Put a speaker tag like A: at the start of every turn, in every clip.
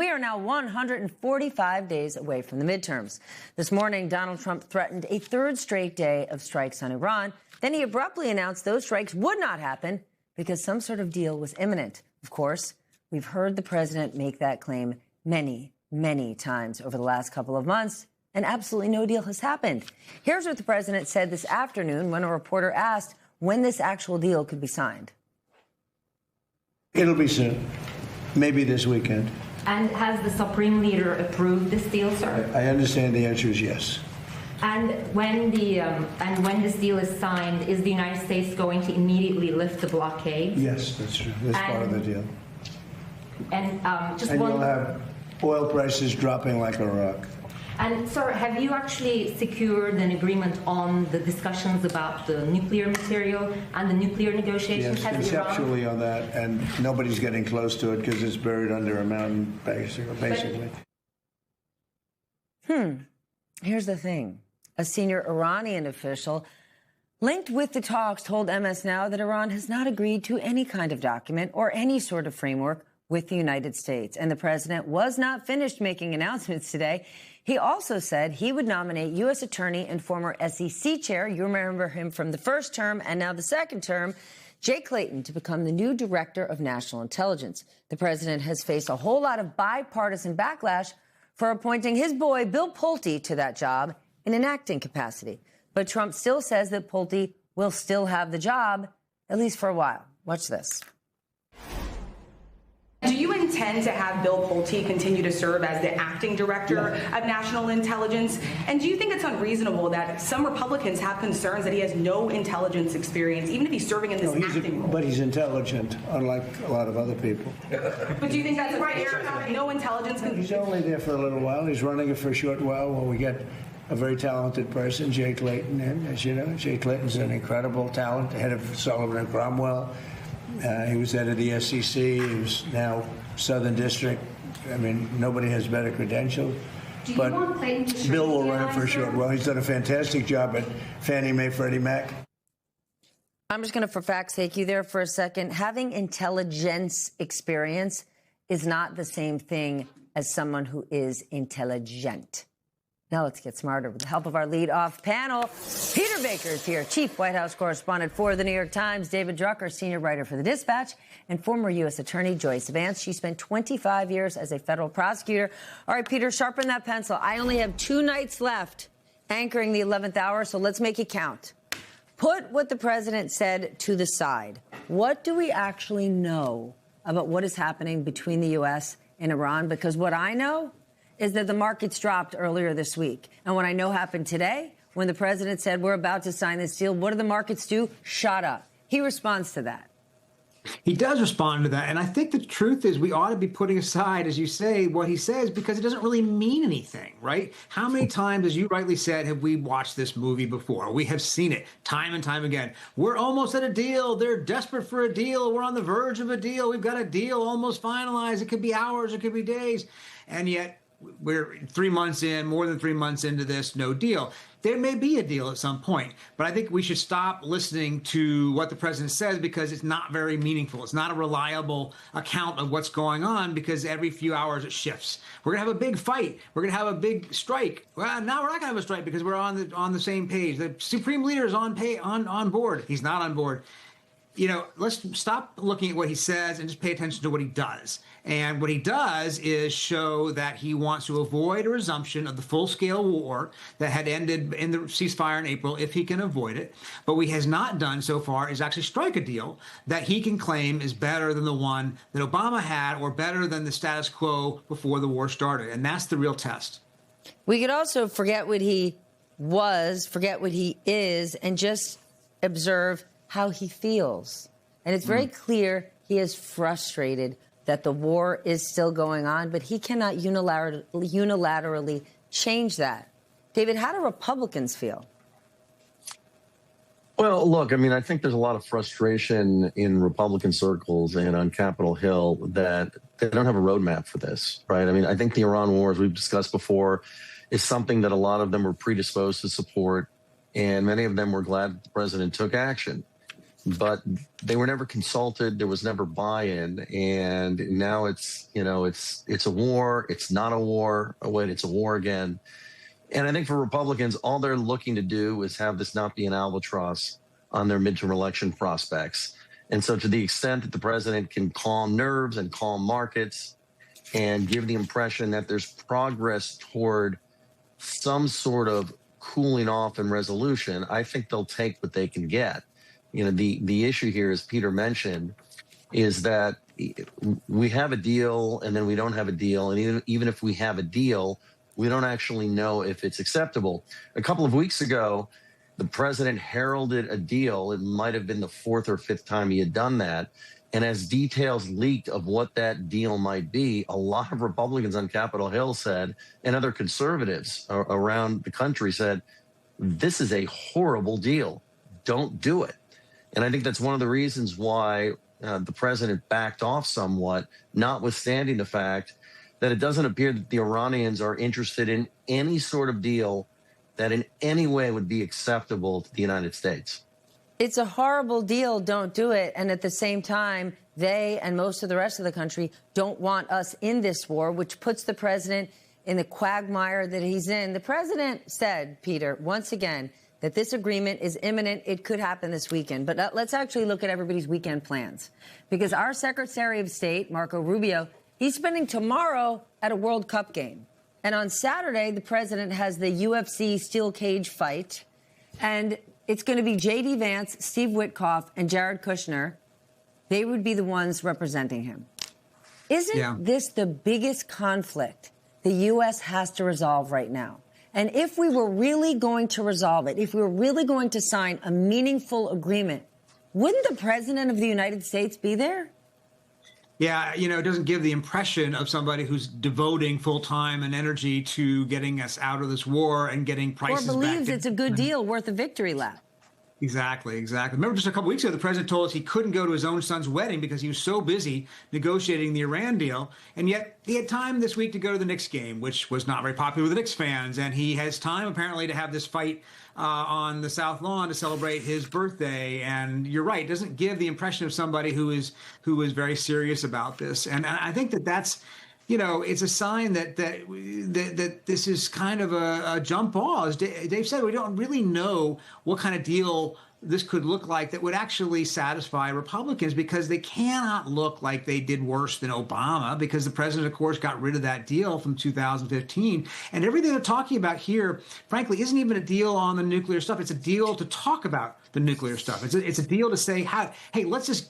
A: We are now 145 days away from the midterms. This morning, Donald Trump threatened a third straight day of strikes on Iran. Then he abruptly announced those strikes would not happen because some sort of deal was imminent. Of course, we've heard the president make that claim many, many times over the last couple of months, and absolutely no deal has happened. Here's what the president said this afternoon when a reporter asked when this actual deal could be signed.
B: It'll be soon, maybe this weekend.
C: And has the Supreme Leader approved this deal, sir?
B: I understand the answer is yes.
C: And when this deal is signed, is the United States going to immediately lift the blockade?
B: Yes, that's true. That's part of the deal.
C: And
B: you'll have oil prices dropping like a rock.
C: And, sir, have you actually secured an agreement on the discussions about the nuclear material and the nuclear negotiations?
B: Yes, conceptually on that, and nobody's getting close to it because it's buried under a mountain, basically.
A: Here's the thing. A senior Iranian official linked with the talks told MS Now that Iran has not agreed to any kind of document or any sort of framework with the United States. And the president was not finished making announcements today. He also said he would nominate U.S. Attorney and former SEC chair, you remember him from the first term and now the second term, Jay Clayton, to become the new director of national intelligence. The president has faced a whole lot of bipartisan backlash for appointing his boy, Bill Pulte, to that job in an acting capacity. But Trump still says that Pulte will still have the job, at least for a while. Watch this.
D: Do you intend to have Bill Pulte continue to serve as the acting director of national intelligence? And do you think it's unreasonable that some Republicans have concerns that he has no intelligence experience, even if he's serving in this acting role?
B: But he's intelligent, unlike a lot of other people.
D: But do you think that's fair? No intelligence?
B: He's only there for a little while. He's running it for a short while while we get a very talented person, Jay Clayton, in. As you know, Jay Clayton's an incredible talent, head of Sullivan and Cromwell. He was head of the SEC. He's now Southern District. I mean, nobody has better credentials.
C: Do you want Clayton to
B: Bill will run it for sure. Well, he's done a fantastic job at Fannie Mae, Freddie Mac.
A: I'm just going to, for fact's sake, you there for a second. Having intelligence experience is not the same thing as someone who is intelligent. Now let's get smarter. With the help of our lead-off panel, Peter Baker is here, chief White House correspondent for The New York Times, David Drucker, senior writer for The Dispatch, and former U.S. Attorney Joyce Vance. She spent 25 years as a federal prosecutor. All right, Peter, sharpen that pencil. I only have 2 nights left anchoring the 11th hour, so let's make it count. Put what the president said to the side. What do we actually know about what is happening between the U.S. and Iran? Because what I know is that the markets dropped earlier this week. And what I know happened today, when the president said we're about to sign this deal, what do the markets do? Shot up. He responds to that.
E: He does respond to that. And I think the truth is we ought to be putting aside, as you say, what he says, because it doesn't really mean anything, right? How many times, as you rightly said, have we watched this movie before? We have seen it time and time again. We're almost at a deal. They're desperate for a deal. We're on the verge of a deal. We've got a deal almost finalized. It could be hours. It could be days. And yet we're 3 months in, more than 3 months into this, no deal. There may be a deal at some point, but I think we should stop listening to what the president says because it's not very meaningful. It's not a reliable account of what's going on because every few hours it shifts. We're going to have a big fight. We're going to have a big strike. Well, now we're not going to have a strike because we're on the same page. The Supreme Leader is on board. He's not on board. You know, let's stop looking at what he says and just pay attention to what he does. And what he does is show that he wants to avoid a resumption of the full-scale war that had ended in the ceasefire in April, if he can avoid it. But what he has not done so far is actually strike a deal that he can claim is better than the one that Obama had or better than the status quo before the war started. And that's the real test.
A: We could also forget what he was, forget what he is, and just observe how he feels. And it's very clear he is frustrated that the war is still going on, but he cannot unilaterally change that. David, how do Republicans feel?
F: Well, look, I mean, I think there's a lot of frustration in Republican circles and on Capitol Hill that they don't have a roadmap for this, right? I mean, I think the Iran war, as we've discussed before, is something that a lot of them were predisposed to support, and many of them were glad the president took action. but they were never consulted. There was never buy-in, and now it's a war. It's not a war. Oh wait, it's a war again. And I think for Republicans, all they're looking to do is have this not be an albatross on their midterm election prospects. And so, to the extent that the president can calm nerves and calm markets, and give the impression that there's progress toward some sort of cooling off and resolution, I think they'll take what they can get. The issue here, as Peter mentioned, is that we have a deal and then we don't have a deal. And even if we have a deal, we don't actually know if it's acceptable. A couple of weeks ago, the president heralded a deal. It might have been the fourth or fifth time he had done that. And as details leaked of what that deal might be, a lot of Republicans on Capitol Hill said, and other conservatives around the country said, this is a horrible deal. Don't do it. And I think that's one of the reasons why the president backed off somewhat, notwithstanding the fact that it doesn't appear that the Iranians are interested in any sort of deal that in any way would be acceptable to the United States.
A: It's a horrible deal. Don't do it. And at the same time, they and most of the rest of the country don't want us in this war, which puts the president in the quagmire that he's in. The president said, Peter, once again, that this agreement is imminent. It could happen this weekend. But let's actually look at everybody's weekend plans, because our Secretary of State, Marco Rubio, he's spending tomorrow at a World Cup game. And on Saturday, the president has the UFC steel cage fight. And it's going to be J.D. Vance, Steve Witkoff, and Jared Kushner. They would be the ones representing him. Isn't this the biggest conflict the U.S. has to resolve right now? And if we were really going to resolve it, if we were really going to sign a meaningful agreement, wouldn't the president of the United States be there?
E: Yeah, it doesn't give the impression of somebody who's devoting full time and energy to getting us out of this war and getting prices back.
A: Or believes it's a good deal worth a victory lap.
E: Exactly. Remember, just a couple weeks ago, the president told us he couldn't go to his own son's wedding because he was so busy negotiating the Iran deal. And yet he had time this week to go to the Knicks game, which was not very popular with the Knicks fans. And he has time, apparently, to have this fight on the South Lawn to celebrate his birthday. And you're right, it doesn't give the impression of somebody who is very serious about this. And I think that's it's a sign that this is kind of a jump ball. As Dave said, we don't really know what kind of deal this could look like that would actually satisfy Republicans, because they cannot look like they did worse than Obama, because the president, of course, got rid of that deal from 2015. And everything they're talking about here, frankly, isn't even a deal on the nuclear stuff. It's a deal to talk about the nuclear stuff. It's a deal to say, hey, let's just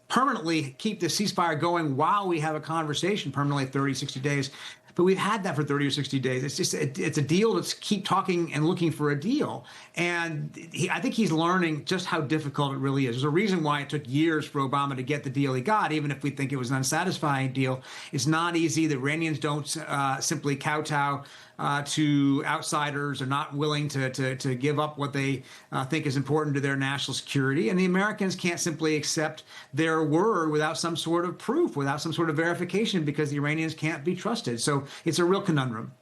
E: permanently keep the ceasefire going while we have a conversation, permanently 30, 60 days. But we've had that for 30 or 60 days. It's a deal to keep talking and looking for a deal. And I think he's learning just how difficult it really is. There's a reason why it took years for Obama to get the deal he got, even if we think it was an unsatisfying deal. It's not easy. The Iranians don't simply kowtow to outsiders, are not willing to give up what they think is important to their national security. And the Americans can't simply accept their word without some sort of proof, without some sort of verification, because the Iranians can't be trusted. So it's a real conundrum.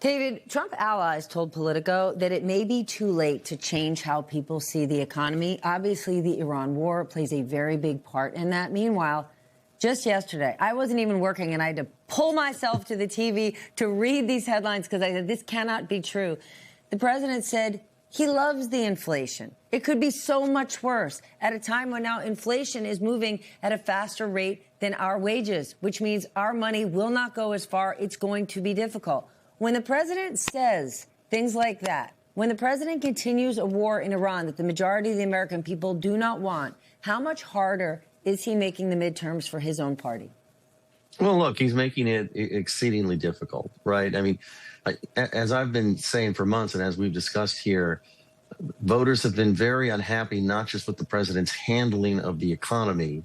A: David, Trump allies told Politico that it may be too late to change how people see the economy. Obviously, the Iran war plays a very big part in that. Meanwhile, just yesterday, I wasn't even working, and I had to pull myself to the TV to read these headlines because I said, this cannot be true. The president said he loves the inflation. It could be so much worse at a time when now inflation is moving at a faster rate than our wages, which means our money will not go as far. It's going to be difficult. When the president says things like that, when the president continues a war in Iran that the majority of the American people do not want, how much harder is he making the midterms for his own party?
F: Well, look, he's making it exceedingly difficult, right? I mean, as I've been saying for months, and as we've discussed here, voters have been very unhappy, not just with the president's handling of the economy,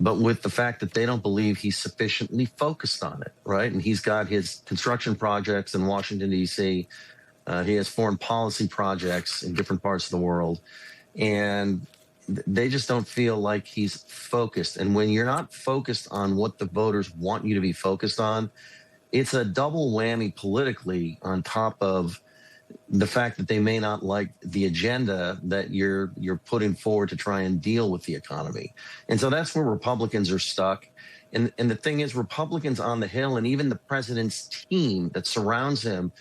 F: but with the fact that they don't believe he's sufficiently focused on it, right? And he's got his construction projects in Washington, D.C. He has foreign policy projects in different parts of the world. And they just don't feel like he's focused. And when you're not focused on what the voters want you to be focused on, it's a double whammy politically, on top of the fact that they may not like the agenda that you're putting forward to try and deal with the economy. And so that's where Republicans are stuck. And the thing is, Republicans on the Hill and even the president's team that surrounds him,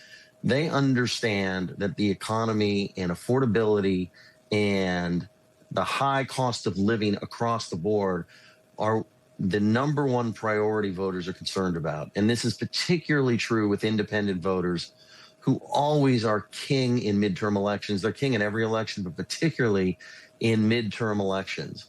F: they understand that the economy and affordability and the high cost of living across the board are the number one priority voters are concerned about. And this is particularly true with independent voters who always are king in midterm elections. They're king in every election, but particularly in midterm elections.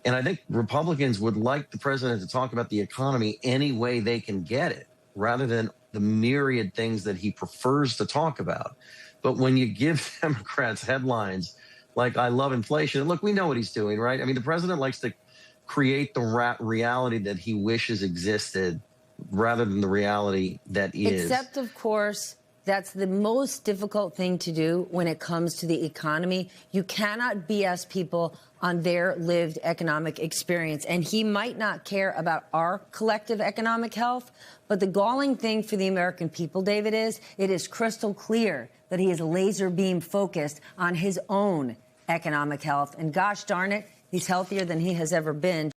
F: And I think Republicans would like the president to talk about the economy any way they can get it, rather than the myriad things that he prefers to talk about. But when you give Democrats headlines like, I love inflation, and look, we know what he's doing, right? I mean, the president likes to create the reality that he wishes existed rather than the reality that is.
A: Except, of course, that's the most difficult thing to do when it comes to the economy. You cannot BS people on their lived economic experience. And he might not care about our collective economic health, but the galling thing for the American people, David, is it is crystal clear that he is laser beam focused on his own economic health. And gosh darn it, he's healthier than he has ever been.